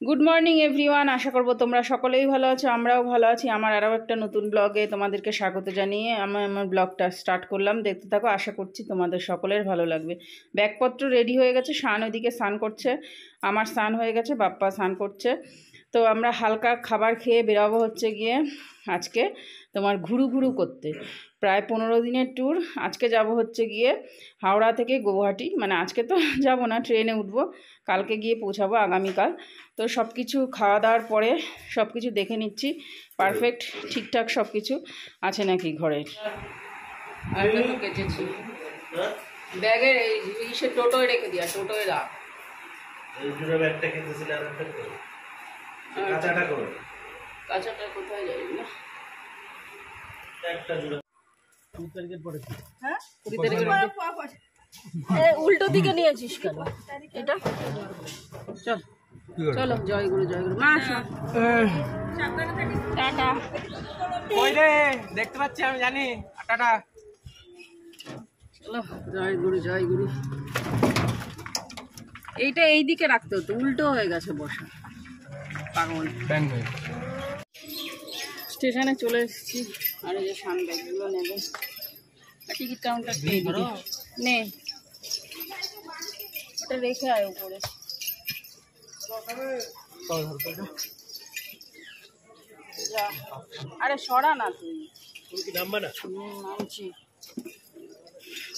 Good morning everyone, আশা করব তোমরা সকলেই ভালো আছো, আমরাও ভালো আছি। আমার আরও একটা নতুন ব্লগে তোমাদেরকে স্বাগত জানিয়ে আমার ব্লগটা স্টার্ট করলাম। দেখতে থাকো, আশা করছি তোমাদের সকলের ভালো লাগবে। ব্যাগপত্র রেডি হয়ে গেছে, শান ওইদিকে স্নান করছে, আমার স্নান হয়ে গেছে, বাপ্পা স্নান করছে। তো আমরা হালকা খাবার খেয়ে বেরাবো হচ্ছে গিয়ে আজকে তোমার ঘুরু ঘুরু করতে। প্রায় 15 দিনের ট্যুর। আজকে যাব হচ্ছে গিয়ে হাওড়া থেকে গুয়াহাটি, মানে আজকে তো যাব না, ট্রেনে উঠবো, কালকে গিয়ে পৌঁছাবো আগামীকাল। তো সব কিছু খাওয়া দাওয়ার পরে সব কিছু দেখে নিচ্ছি পারফেক্ট ঠিকঠাক সব কিছু আছে নাকি ঘরের। আর তো কেচেছি ব্যাগের এই সে টোটোয় রেখে দিয়া, টোটোয় রাখ। এই জুড়ে ব্যাগটা কেটেছিল আর একটা করে কাঁচাটা করো, কাঁচাটা কোথায় যাই না, একটা জুড়ে 20 তারিখের পরে। হ্যাঁ 20 তারিখের মধ্যে উল্টো দিকে নিয়েছিস কেন এটা? চল চলো, জয় গুরু জয় গুরু। মা টাটা। ওই রে দেখতে পাচ্ছি, আমি জানি। টাটা। চলো, জয় গুরু জয় গুরু। এইটা এই দিকে রাখতে হতো, উল্টো হয়ে গেছে বসা, পাগল। স্টেশনে চলে এসেছি, আর এই যে সান ব্যাগগুলো নেবে। টিকিট কাউন্টার নে, ওটা রেখে আয় উপরে। আরে সরা না তুই, কি নাম্বার না নামছি।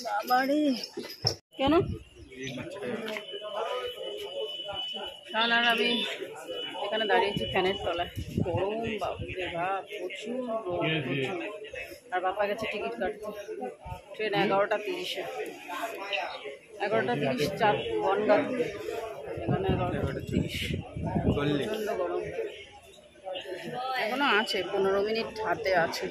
বাবারে কেন শান আর আমি এখানে দাঁড়িয়েছি ফ্যানের তলায়, গরম বাবুরে বাপ, প্রচুর রোদ। আর বাপা গেছে টিকিট কাটতে, ট্রেন 11টা 30-এ, 11টা 30 চাপ বনগা থেকে, এখানে 11টা 30। প্রচণ্ড গরম, এখনো আছে 15 মিনিট হাতে আছে।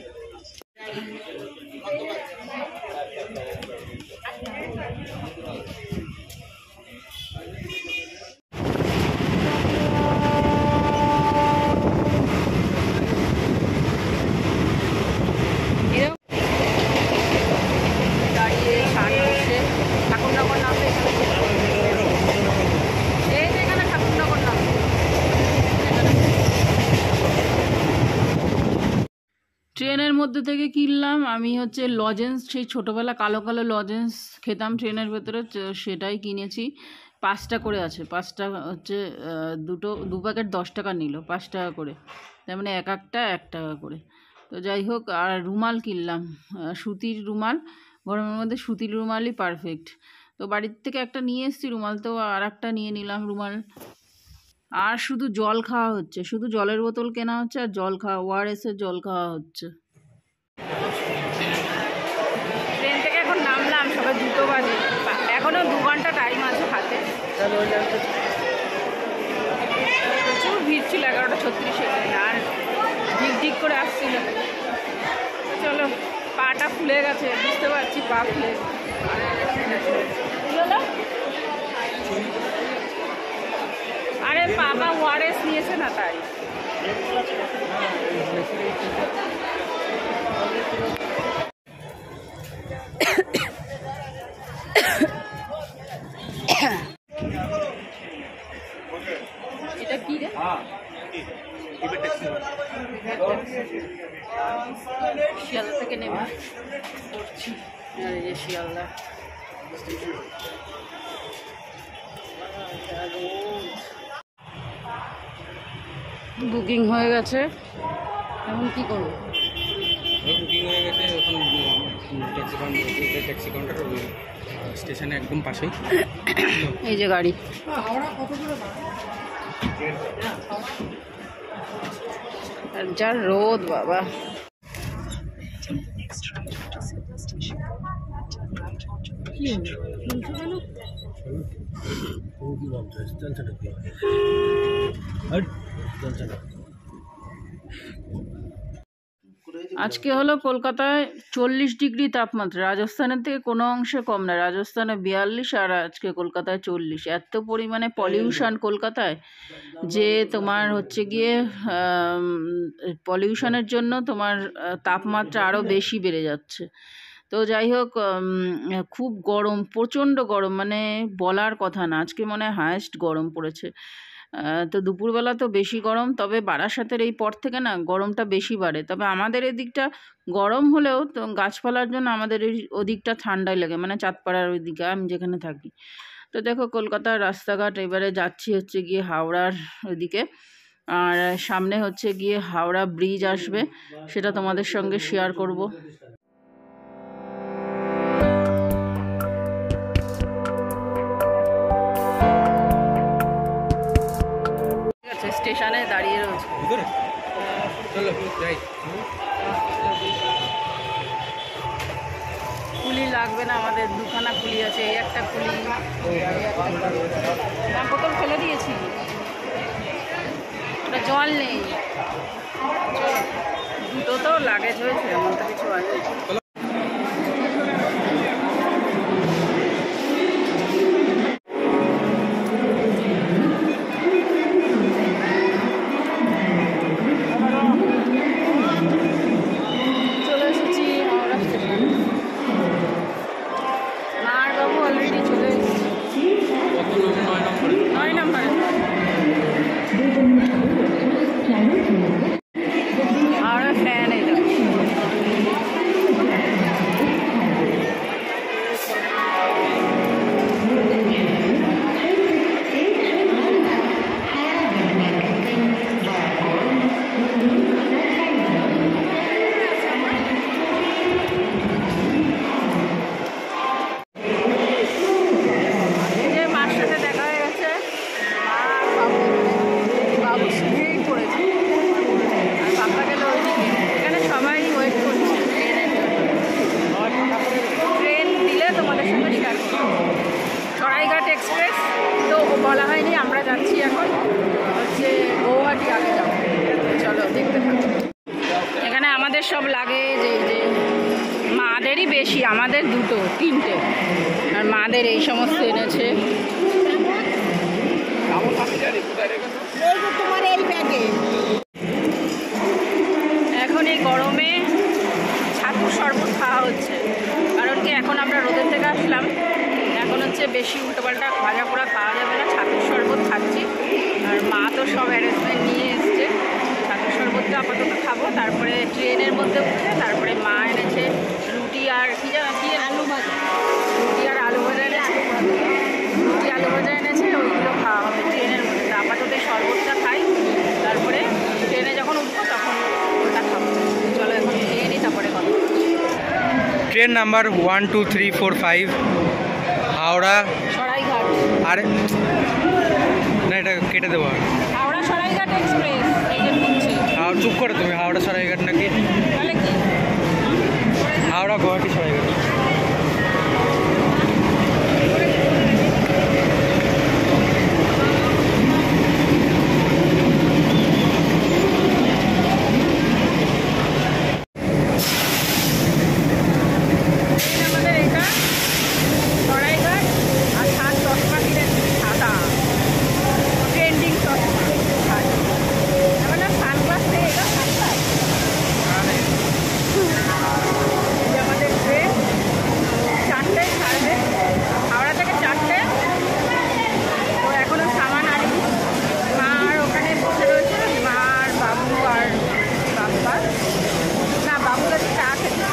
ট্রেনের মধ্যে থেকে কিনলাম আমি হচ্ছে লজেন্স, সেই ছোটোবেলা কালো কালো লজেন্স খেতাম ট্রেনের ভেতরে, সেটাই কিনেছি। 5টা করে আছে, 5টা হচ্ছে দু প্যাকেট 10 টাকা নিল, 5 টাকা করে, তার মানে এক একটা 1 টাকা করে। তো যাই হোক, আর রুমাল কিনলাম, সুতির রুমাল, গরমের মধ্যে সুতির রুমালই পারফেক্ট। তো বাড়ির থেকে একটা নিয়ে এসেছি রুমাল, তো আর একটা নিয়ে নিলাম রুমাল। আর শুধু জল খাওয়া হচ্ছে, শুধু জলের বোতল কেনা হচ্ছে আর জল খাওয়া, ওআরএসের জল খাওয়া হচ্ছে। ট্রেন থেকে এখন নামলাম, সবাই 2টো বাজে, এখনও 2 ঘন্টা টাইম আছে হাতে। প্রচুর ভিড় ছিল 11টা 36-এ, আর ঢিক ঢিক করে আসছিল। চলো, পাটা ফুলে গেছে, বুঝতে পারছি পা ফুলে। আরে বাবা ওআরএস নিয়েছে না তাই। এটা কি রে? শিয়ালদা থেকে নেমে পড়ছি, আর এই যে শিয়ালদা বুকিং হয়ে গেছে, এখন কি করবো? বুকিং হয়ে গেছে, এখন ট্যাক্সি কাউন্টার স্টেশনে একদম পাশেই। এই যে গাড়ি, আর যা রোদ বাবা। আজকে হলো কলকাতায় 40 ডিগ্রি তাপমাত্রা, রাজস্থানের থেকে কোনো অংশে কম না, রাজস্থানে 42 আর আজকে কলকাতায় 40। এত পরিমাণে পলিউশন কলকাতায় যে তোমার হচ্ছে গিয়ে পলিউশনের জন্য তোমার তাপমাত্রা আরও বেশি বেড়ে যাচ্ছে। তো যাই হোক, খুব গরম, প্রচণ্ড গরম, মানে বলার কথা না, আজকে মনে হয় হায়েস্ট গরম পড়েছে। তো দুপুরবেলা তো বেশি গরম, তবে বারাসাতের এই পর থেকে না গরমটা বেশি বাড়ে। তবে আমাদের এদিকটা গরম হলেও তো গাছপালার জন্য আমাদের এই ওদিকটা ঠান্ডাই লাগে, মানে চাঁদপাড়ার ওইদিকে আমি যেখানে থাকি। তো দেখো কলকাতার রাস্তাঘাট, এবারে যাচ্ছি হচ্ছে গিয়ে হাওড়ার ওইদিকে, আর সামনে হচ্ছে গিয়ে হাওড়া ব্রিজ আসবে, সেটা তোমাদের সঙ্গে শেয়ার করব। ঠিক আছে, স্টেশনে দাঁড়িয়ে রয়েছে। চলো যাই। কুলি লাগবে না, আমাদের দুখানা কুলি আছে, এই একটা কুলি, না বোতল ফেলে দিয়েছি, ওটা জল নেই। চলো, দুটো তো লাগেজ হয়েছে, এমন তো কিছু আছে। চলে এসেছি হাওড়া স্টেশন। আর বাবু অলরেডি চলে এসেছি 9 নম্বরে। হাওড়া ফ্যান এটা। যে মার সাথে দেখা হয়ে গেছে, মা আর বাবু, বাবু শুয়েই পড়েছে আর পাপা গেল ওইদিকে। এখানে সবাই ওয়েট করছে ট্রেনের জন্য। ট্রেন দিলে তোমাদের সঙ্গে শেয়ার করবো। সরাইঘাট এক্সপ্রেস তো বলা হয়নি, আমরা যাচ্ছি এখন হচ্ছে গৌহাটি আগে যাবো। চলো দেখতে থাকো। এখানে আমাদের সব লাগেজ, এই যে মাদেরই বেশি, আমাদের দুটো তিনটে, আর মাদের এই সমস্ত এনেছে। এখন এই গরমে ছাতু শরবত খাওয়া হচ্ছে, কারণ কি এখন আমরা রোদের থেকে আসলাম, এখন হচ্ছে বেশি উল্টোপাল্টা ভাজা পোড়া খাওয়া যাবে না, ছাতুর শরবত খাচ্ছি। আর মা তো সব অ্যারেঞ্জমেন্ট নিয়ে এসছে, ছাতুর শরবতটা আপাতত খাবো, তারপরে ট্রেনের মধ্যে উঠে তারপরে মা এনেছে রুটি আর কি আলু ভাজা, রুটি আর আলু ভাজা এনেছে, রুটি আলু ভাজা এনেছে, ওইগুলো খাওয়া হবে ট্রেনের মধ্যে। তো আপাতত এই শরবতটা খাই, তারপরে ট্রেনে যখন উঠবো তখন ওটা খাবো। চলো এখন খেয়ে নিই, তারপরে কথা বলছি। Train number 1 2 3 4 5 Howrah. সরাইঘাট, আর না এটা কেটে দেবো। হাওড়া সরাইঘাট এক্সপ্রেস এই যে ঢুকছে। আর চুপ করো তুমি, হাওড়া সরাইঘাট নাকি তাহলে কি হাওড়া গুয়াহাটি সরাইঘাট? ট্রেন আমাদের এটা সরাইঘাট। আর সাত চশমা কিনেছি সাদা, ট্রেন্ডিং চশমা, আমার না সানগ্লাস নেই, এটা সানগ্লাস। এই যে আমাদের ট্রেন 4টায় ছাড়বে, হাওড়া থেকে 4টে। তো এখনো সামান আনি, মা আর ওখানে বসে রয়েছে, মা আর বাবু আর বাবা, না বাবু কাছে চা খেতে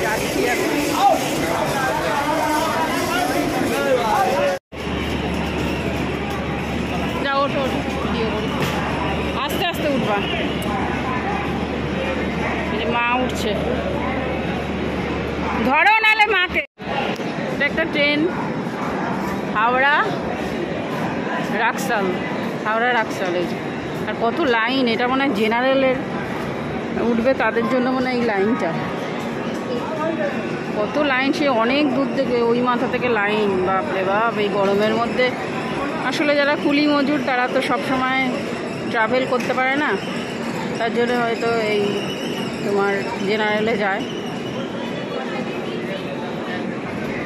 যাচ্ছি এখন। যাও ওঠো, ভিডিও করি, আস্তে আস্তে উঠবা। এই যে মা উঠছে, ধরো নালে মাকে। এটা একটা ট্রেন, হাওড়া রাক্সাল, হাওড়া রাক্সাল। এই যে, আর কত লাইন, এটা মনে হয় জেনারেলের উঠবে তাদের জন্য মনে হয় এই লাইনটা। কত লাইন, সে অনেক দূর থেকে, ওই মাথা থেকে লাইন, বাপরে বাপ। এই গরমের মধ্যে আসলে যারা কুলি মজুর তারা তো সবসময় ট্রাভেল করতে পারে না, তার জন্য হয়তো এই তোমার জেনারেলে যায়।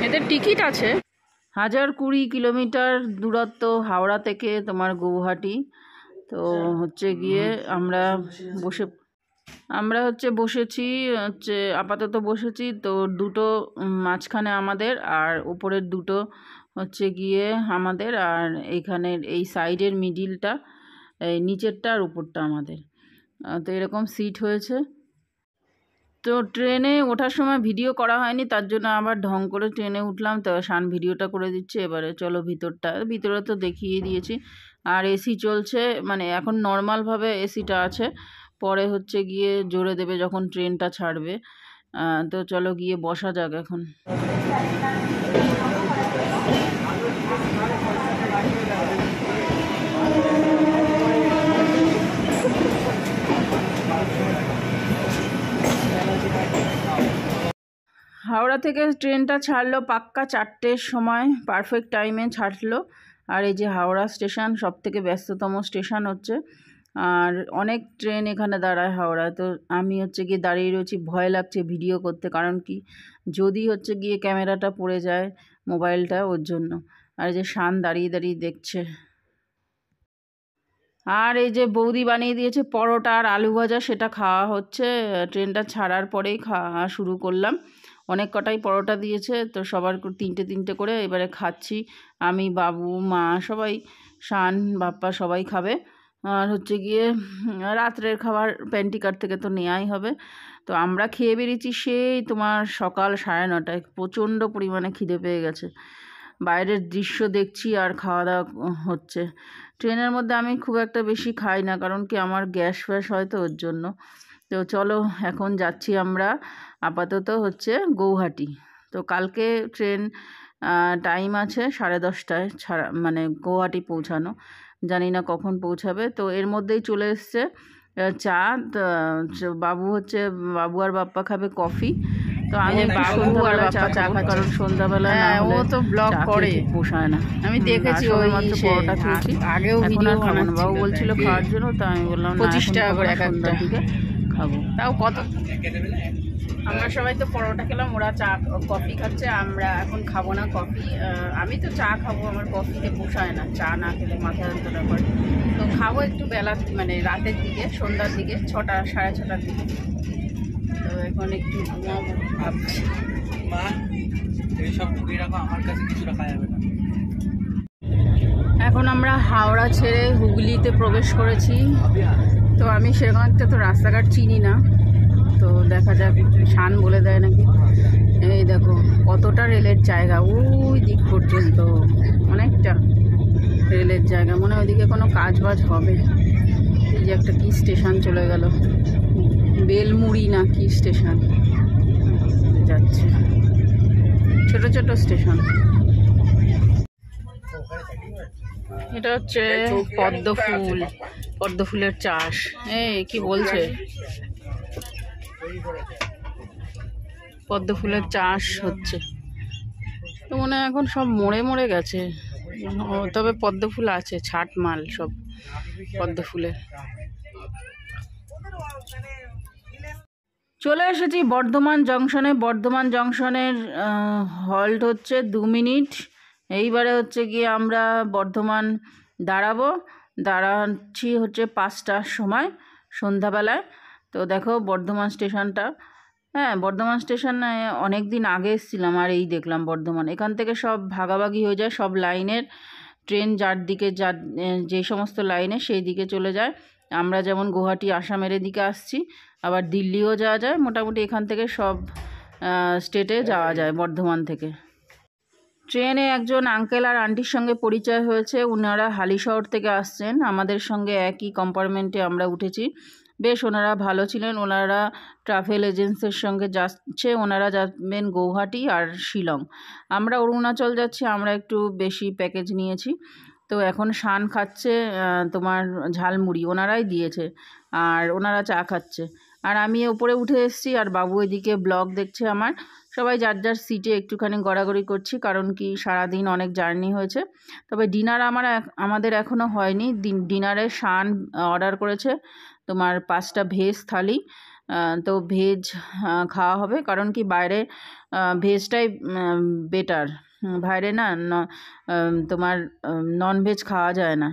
এদের টিকিট আছে। 1020 কিলোমিটার দূরত্ব হাওড়া থেকে তোমার গৌহাটি। তো হচ্ছে গিয়ে আমরা বসে আমরা হচ্ছে বসেছি, হচ্ছে আপাতত বসেছি তো দুটো মাঝখানে আমাদের, আর উপরের দুটো হচ্ছে গিয়ে আমাদের, আর এইখানের এই সাইডের মিডিলটা, এই নিচেরটা আর উপরটা আমাদের। তো এরকম সিট হয়েছে। তো ট্রেনে ওঠার সময় ভিডিও করা হয়নি, তার জন্য আবার ঢং করে ট্রেনে উঠলাম। তো শান ভিডিওটা করে দিচ্ছে। এবারে চলো ভিতরে তো দেখিয়ে দিয়েছি। আর এসি চলছে, মানে এখন নর্মালভাবে এসিটা আছে, পরে হচ্ছে গিয়ে জোরে দেবে যখন ট্রেনটা ছাড়বে। তো চলো গিয়ে বসা যাক এখন। হাওড়া থেকে ট্রেনটা ছাড়লো পাক্কা 4টের সময়, পারফেক্ট টাইমে ছাড়লো। আর এই যে হাওড়া স্টেশন সবথেকে ব্যস্ততম স্টেশন হচ্ছে, আর অনেক ট্রেন এখানে দাঁড়ায় হাওড়ায়। তো আমি হচ্ছে গিয়ে দাঁড়িয়ে রয়েছি, ভয় লাগছে ভিডিও করতে, কারণ কি যদি হচ্ছে গিয়ে ক্যামেরাটা পড়ে যায় মোবাইলটা, ওর জন্য। আর এই যে শান দাঁড়িয়ে দাঁড়িয়ে দেখছে। আর এই যে বৌদি বানিয়ে দিয়েছে পরোটা আর আলু ভাজা, সেটা খাওয়া হচ্ছে। ট্রেনটা ছাড়ার পরেই খাওয়া শুরু করলাম। অনেক কটাই পরোটা দিয়েছে, তো সবার তিনটে তিনটে করে এবারে খাচ্ছি। আমি, বাবু, মা, সবাই, শান, বাপ্পা সবাই খাবে। আর হচ্ছে গিয়ে রাত্রের খাবার প্যান্টিকার থেকে তো নেওয়াই হবে। তো আমরা খেয়ে বেরিয়েছি সেই তোমার সকাল 9:30টায়। প্রচণ্ড পরিমাণে খিদে পেয়ে গেছে। বাইরের দৃশ্য দেখছি আর খাওয়া দাওয়া হচ্ছে। ট্রেনের মধ্যে আমি খুব একটা বেশি খাই না, কারণ কি আমার গ্যাস ফ্যাস হয় তো, ওর জন্য। তো চলো এখন যাচ্ছি আমরা আপাতত হচ্ছে গৌহাটি। তো কালকে ট্রেন টাইম আছে 10:30টায় ছাড়া, মানে গৌহাটি পৌঁছানো। জানি না কখন পৌঁছাবে। তো এর মধ্যেই চলে এসছে চা। বাবু আর বাপ্পা খাবে কফি। তো আমি বাবু আর বাপ্পা চা খাই, কারণ সন্ধ্যাবেলা না হলে ও তো ব্লগ করে পোষায় না। আমি দেখেছি ওই মাত্র পরোটা খেয়েছি, আগেও ভিডিও খাবো না। বাবু বলছিল খাওয়ার জন্য, তো আমি বললাম 25 টাকা করে এক একটা দিকে খাবো। তাও কত, আমরা সবাই তো পরোটা খেলাম, ওরা চা কফি খাচ্ছে। আমরা এখন খাবো না কফি। আমি তো চা খাবো, আমার কফিতে পোষায় না, চা না খেলে মাথা যন্ত্রণা করে। তো খাবো একটু বেলা, মানে রাতের দিকে, সন্ধ্যার দিকে, 6টা 6:30টার দিকে। তো এখন একটু ঘুমাবো ভাবছি। এখন আমরা হাওড়া ছেড়ে হুগলিতে প্রবেশ করেছি। তো আমি সেরকম একটা তো রাস্তাঘাট চিনি না, তো দেখা যাক, শান বলে দেয় নাকি। এই দেখো কতটা রেলের জায়গা, ওই দিক পর্যন্ত অনেকটা রেলের জায়গা। মনে হয় ওইদিকে কোনো কাজ বাজ হবে। এই যে একটা কি স্টেশন চলে গেল, বেলমুড়ি না কি স্টেশন যাচ্ছে, ছোট ছোট স্টেশন। এটা হচ্ছে পদ্ম ফুলের চাষ। এই কি বলছে, পদ্ম ফুলের চাষ হচ্ছে। তো মনে হয় এখন সব মরে গেছে, তবে পদ্ম ফুল আছে, ছাট মাল সব পদ্ম ফুলের। চলে এসেছি বর্ধমান জংশনে। বর্ধমান জংশনের হল্ট হচ্ছে 2 মিনিট। এইবারে হচ্ছে গিয়ে আমরা বর্ধমান দাঁড়াচ্ছি হচ্ছে 5টার সময় সন্ধ্যাবেলায়। তো দেখো বর্ধমান স্টেশনটা, হ্যাঁ বর্ধমান স্টেশনে অনেক দিন আগে এসেছিলাম, আর এই দেখলাম বর্ধমান। এখান থেকে সব ভাগাভাগি হয়ে যায়, সব লাইনের ট্রেন যার দিকে যে সমস্ত লাইনে সেই দিকে চলে যায়। আমরা যেমন গুয়াহাটি আসামের দিকে আসছি, আবার দিল্লিও যাওয়া যায়। মোটামুটি এখান থেকে সব স্টেটে যাওয়া যায় বর্ধমান থেকে। ট্রেনে একজন আঙ্কেল আর আন্টির সঙ্গে পরিচয় হয়েছে। ওনারা হালিশহর থেকে আসছেন, আমাদের সঙ্গে একই কম্পার্টমেন্টে আমরা উঠেছি। বেশ ওনারা ভালো ছিলেন। ওনারা ট্রাভেল এজেন্সির সঙ্গে যাচ্ছে, ওনারা যাবেন গৌহাটি আর শিলং। আমরা অরুণাচল যাচ্ছি, আমরা একটু বেশি প্যাকেজ নিয়েছি। তো এখন শান খাচ্ছে তোমার ঝালমুড়ি, ওনারাই দিয়েছে, আর ওনারা চা খাচ্ছে। আর আমি ওপরে উঠে এসেছি, আর বাবু এদিকে ব্লগ দেখছে আমার। সবাই যার যার সিটে একটুখানি গড়াগড়ি করছি, কারণ কি সারাদিন অনেক জার্নি হয়েছে। তবে ডিনার আমাদের এখনও হয়নি। ডিনারে শান অর্ডার করেছে তোমার 5টা ভেজ থালি। তো ভেজ খাওয়া হবে, কারণ কি বাইরে ভেজটাই বেটার। বাইরে না তোমার ননভেজ খাওয়া যায় না।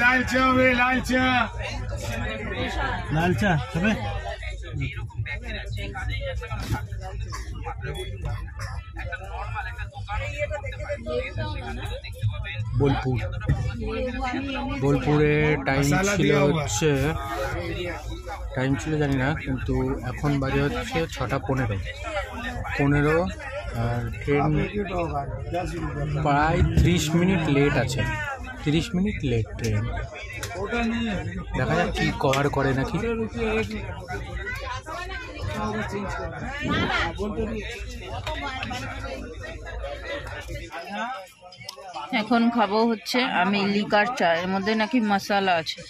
লাল চা হবে, লাল চা। লাল চা হবে? বোলপুর, বোলপুরে টাইম ছিল হচ্ছে, টাইম ছিল জানি না, কিন্তু এখন বাজে হচ্ছে 6:15 আর ট্রেন প্রায় 30 মিনিট লেট আছে, 30 মিনিট লেট ট্রেন। দেখা যাক কি কভার করে নাকি। এখন খাবো হচ্ছে আমি লিকার চা, এর মধ্যে নাকি মশলা আছে,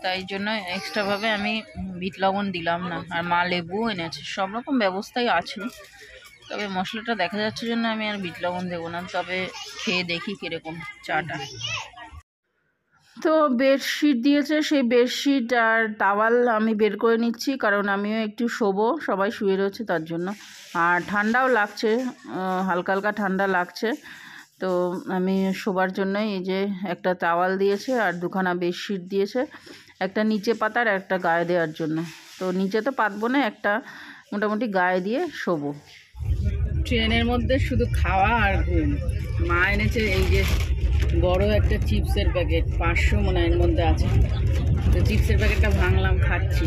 তাই জন্য এক্সট্রাভাবে আমি বিট লবণ দিলাম না। আর মা লেবু এনেছে, সব রকম ব্যবস্থাই আছে, তবে মশলাটা দেখা যাচ্ছে জন্য আমি আর বিট লবণ দেবো না। তবে খেয়ে দেখি কীরকম চাটা। তো বেডশিট দিয়েছে, সেই বেডশিট আর টাওয়াল আমি বের করে নিচ্ছি, কারণ আমিও একটু শোবো, সবাই শুয়ে রয়েছে তার জন্য। আর ঠান্ডাও লাগছে, হালকা হালকা ঠান্ডা লাগছে। তো আমি শোবার জন্যই এই যে একটা টাওয়াল দিয়েছে আর দুখানা বেডশিট দিয়েছে, একটা নিচে পাতার একটা গায়ে দেওয়ার জন্য। তো নিচে তো পাতবো না, একটা মোটামুটি গায়ে দিয়ে শোবো। ট্রেনের মধ্যে শুধু খাওয়া আর ঘুম। মা এনেছে এই যে বড় একটা চিপসের প্যাকেট, 500 মনে হয় এর মধ্যে আছে। তো চিপসের প্যাকেটটা ভাঙলাম, খাচ্ছি,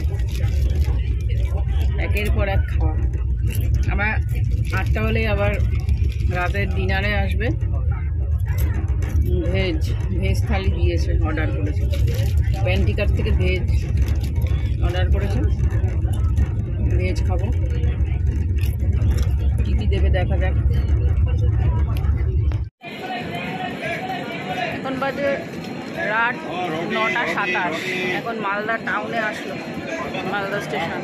একের পর এক খাওয়া। আবার 8টা হলেই আবার রাতের ডিনারে আসবে, ভেজ থালি দিয়েছে, অর্ডার করেছে, প্যান্টিকার থেকে ভেজ অর্ডার করেছে, ভেজ খাবো। কী কী দেবে দেখা যাক। এখন বাজে রাত 9:27, এখন মালদা টাউনে আসলো, মালদা স্টেশন।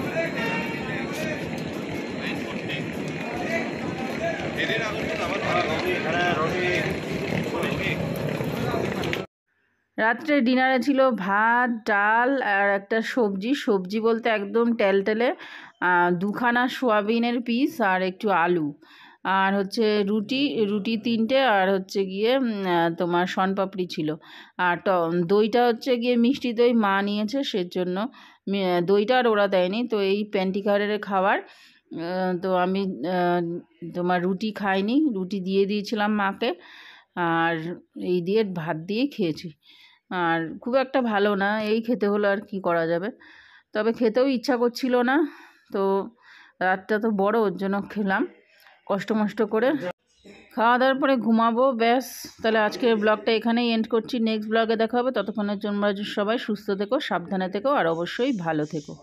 রাত্রে ডিনারে ছিল ভাত, ডাল আর একটা সবজি, সবজি বলতে একদম টেলটেলে, দুখানা সোয়াবিনের পিস আর একটু আলু, আর হচ্ছে রুটি 3টে, আর হচ্ছে গিয়ে তোমার শনপাপড়ি ছিল। আর দইটা হচ্ছে গিয়ে মিষ্টি দই মা নিয়েছে, সেজন্য দইটা আর ওরা দেয়নি। তো এই প্যান্টিকারের খাবার। তো আমি তোমার রুটি খাইনি, রুটি দিয়ে দিয়েছিলাম মাকে, আর এই দিয়ে ভাত দিয়ে খেয়েছি। আর খুব একটা ভালো না, এই খেতে হলো, আর কি করা যাবে। তবে খেতেও ইচ্ছা করছিল না, তো রাতটা তো বড়, ওর জন্য খেলাম কষ্ট মষ্ট করে। খাওয়া দাওয়ার পরে ঘুমাবো, ব্যাস। তাহলে আজকের ব্লগটা এখানেই এন্ড করছি, নেক্সট ব্লগে দেখা হবে। ততক্ষণের জন্য সবাই সুস্থ থেকো, সাবধানে থেকো, আর অবশ্যই ভালো থেকো।